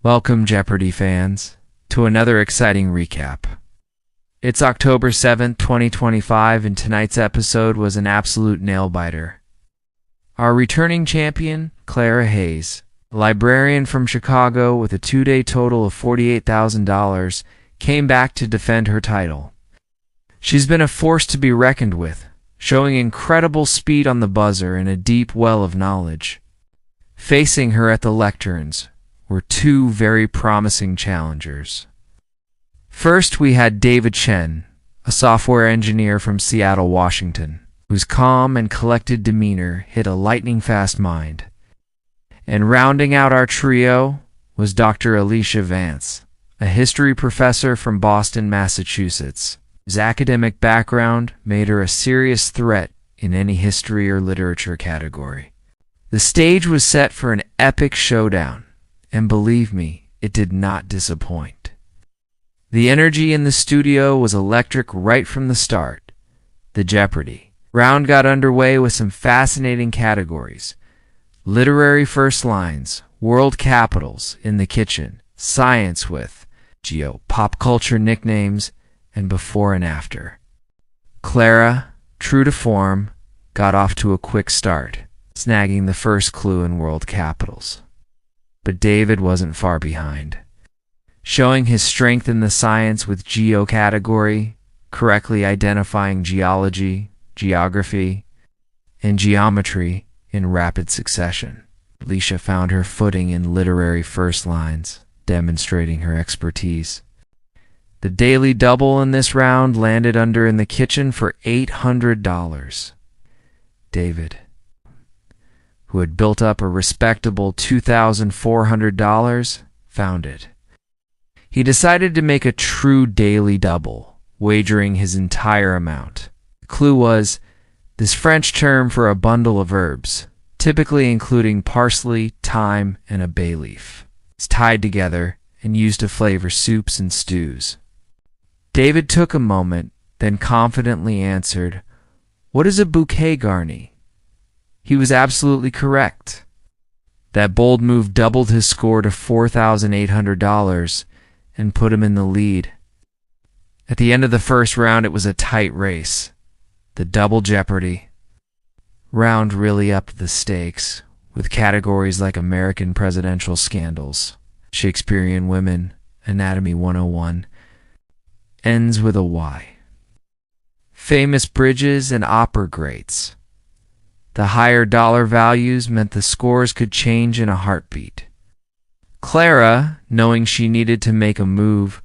Welcome, Jeopardy fans, to another exciting recap. It's October 7th, 2025, and tonight's episode was an absolute nail-biter. Our returning champion, Clara Hayes, a librarian from Chicago with a two-day total of $48,000, came back to defend her title. She's been a force to be reckoned with, showing incredible speed on the buzzer and a deep well of knowledge. Facing her at the lecterns were two very promising challengers. First, we had David Chen, a software engineer from Seattle, Washington, whose calm and collected demeanor hit a lightning-fast mind. And rounding out our trio was Dr. Alicia Vance, a history professor from Boston, Massachusetts, whose academic background made her a serious threat in any history or literature category. The stage was set for an epic showdown, and believe me, it did not disappoint. The energy in the studio was electric right from the start. The Jeopardy round got underway with some fascinating categories: literary first lines, world capitals in the kitchen, science with geo, pop culture nicknames, and before and after. Clara, true to form, got off to a quick start, snagging the first clue in world capitals. But David wasn't far behind, showing his strength in the science with geo category, correctly identifying geology, geography, and geometry in rapid succession. Alicia found her footing in literary first lines, demonstrating her expertise. The daily double in this round landed under in the kitchen for $800. David, who had built up a respectable $2,400, found it. He decided to make a true daily double, wagering his entire amount. The clue was this French term for a bundle of herbs, typically including parsley, thyme, and a bay leaf. It's tied together and used to flavor soups and stews. David took a moment, then confidently answered, "What is a bouquet garni?" He was absolutely correct. That bold move doubled his score to $4,800 and put him in the lead. At the end of the first round, it was a tight race. The double Jeopardy round really upped the stakes, with categories like American presidential scandals, Shakespearean women, Anatomy 101, ends with a Y, famous bridges, and opera greats. The higher dollar values meant the scores could change in a heartbeat. Clara, knowing she needed to make a move,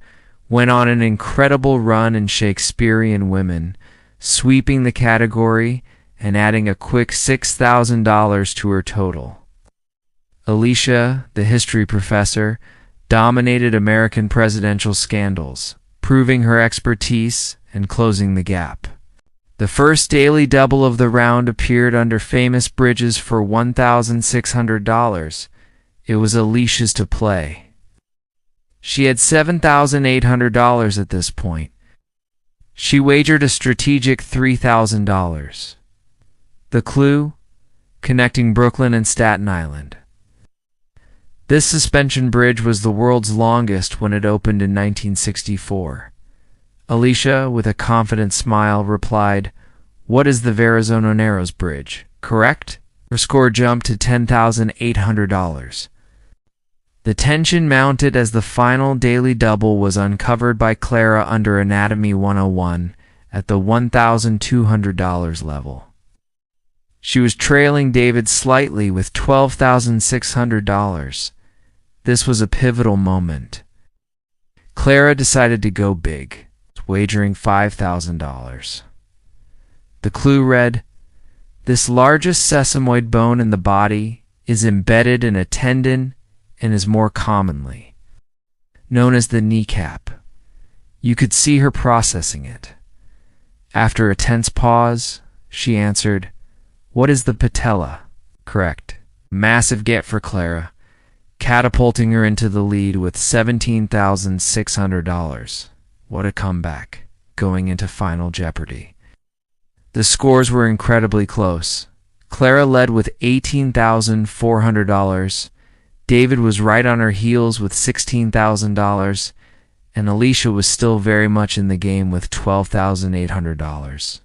went on an incredible run in Shakespearean women, sweeping the category and adding a quick $6,000 to her total. Alicia, the history professor, dominated American presidential scandals, proving her expertise and closing the gap. The first daily double of the round appeared under famous bridges for $1,600. It was Alicia's to play. She had $7,800 at this point. She wagered a strategic $3,000. The clue? Connecting Brooklyn and Staten Island. This suspension bridge was the world's longest when it opened in 1964. Alicia, with a confident smile, replied, "What is the Verrazano Narrows Bridge?" Correct? Her score jumped to $10,800. The tension mounted as the final daily double was uncovered by Clara under Anatomy 101 at the $1,200 level. She was trailing David slightly with $12,600. This was a pivotal moment. Clara decided to go big, wagering $5,000. The clue read, "This largest sesamoid bone in the body is embedded in a tendon and is more commonly known as the kneecap." You could see her processing it. After a tense pause, she answered, "What is the patella?" Correct. Massive get for Clara, catapulting her into the lead with $17,600. What a comeback, going into Final Jeopardy. The scores were incredibly close. Clara led with $18,400. David was right on her heels with $16,000, and Alicia was still very much in the game with $12,800.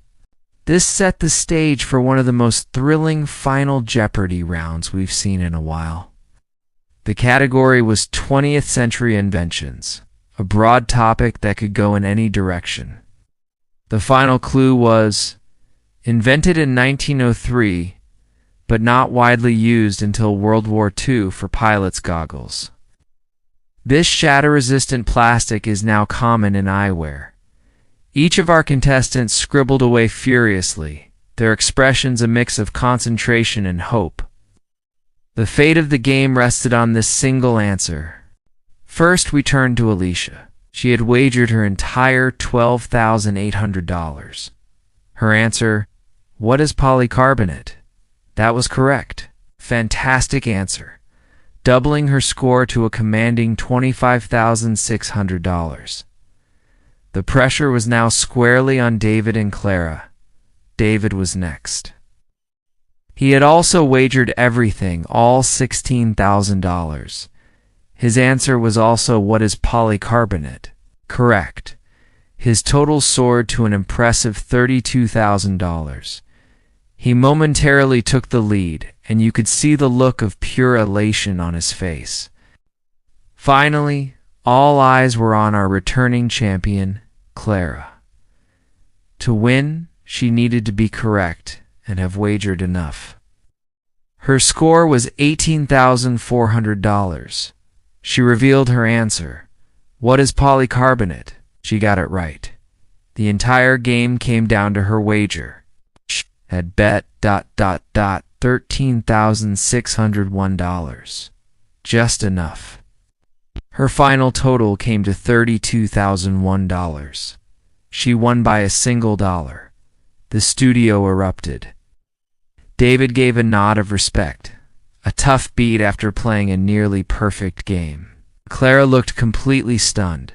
This set the stage for one of the most thrilling Final Jeopardy rounds we've seen in a while. The category was 20th century inventions, a broad topic that could go in any direction. The final clue was invented in 1903, but not widely used until World War II for pilots' goggles. This shatter-resistant plastic is now common in eyewear. Each of our contestants scribbled away furiously, their expressions a mix of concentration and hope. The fate of the game rested on this single answer. First, we turned to Alicia. She had wagered her entire $12,800. Her answer, "What is polycarbonate?" That was correct. Fantastic answer, doubling her score to a commanding $25,600. The pressure was now squarely on David and Clara. David was next. He had also wagered everything, all $16,000. His answer was also "What is polycarbonate?" Correct. His total soared to an impressive $32,000. He momentarily took the lead, and you could see the look of pure elation on his face. Finally, all eyes were on our returning champion, Clara. To win, she needed to be correct and have wagered enough. Her score was $18,400. She revealed her answer. "What is polycarbonate?" She got it right. The entire game came down to her wager. She had bet ... $13,601. Just enough. Her final total came to $32,001. She won by a single dollar. The studio erupted. David gave a nod of respect, a tough beat after playing a nearly perfect game. Clara looked completely stunned,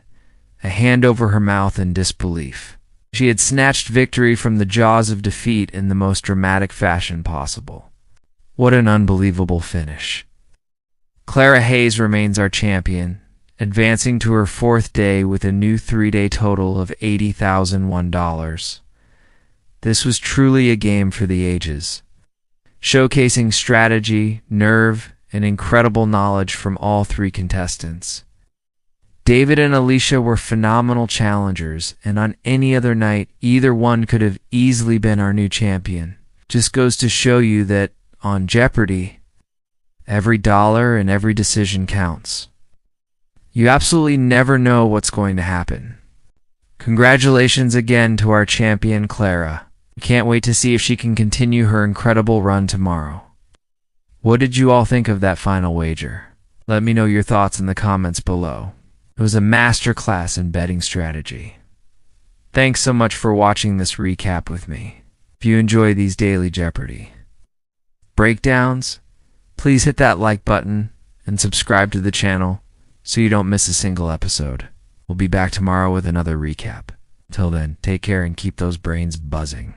a hand over her mouth in disbelief. She had snatched victory from the jaws of defeat in the most dramatic fashion possible. What an unbelievable finish. Clara Hayes remains our champion, advancing to her fourth day with a new 3-day total of $80,001. This was truly a game for the ages, showcasing strategy, nerve, and incredible knowledge from all three contestants. David and Alicia were phenomenal challengers, and on any other night, either one could have easily been our new champion. Just goes to show you that, on Jeopardy, every dollar and every decision counts. You absolutely never know what's going to happen. Congratulations again to our champion, Clara. Can't wait to see if she can continue her incredible run tomorrow. What did you all think of that final wager? Let me know your thoughts in the comments below. It was a masterclass in betting strategy. Thanks so much for watching this recap with me. If you enjoy these daily Jeopardy breakdowns, please hit that like button and subscribe to the channel so you don't miss a single episode. We'll be back tomorrow with another recap. Till then, take care and keep those brains buzzing.